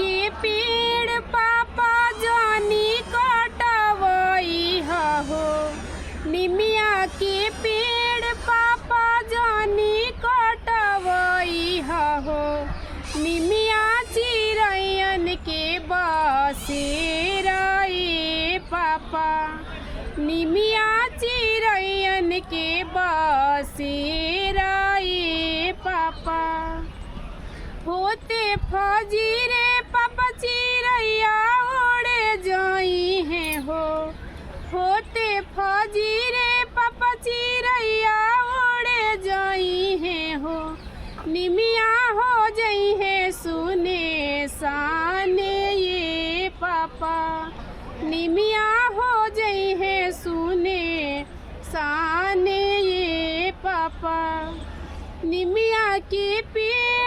के पेड़ पापा जानी कटवई हो। निमिया के पेड़ पापा जानी कटवई हो। निमिया चिरैयन के बसेरा ए पापा। निमिया चिरैयन के बसेरा ए पापा। होते फजीरे पापा चिरैया उड़े जाई हैं हो। होते फजीरे पापा चिरैया उड़े जाई हैं हो। निमिया हो जाई है सुने साने ये पापा। निमिया हो जाई है सुने साने ये पापा। निमिया के पेड़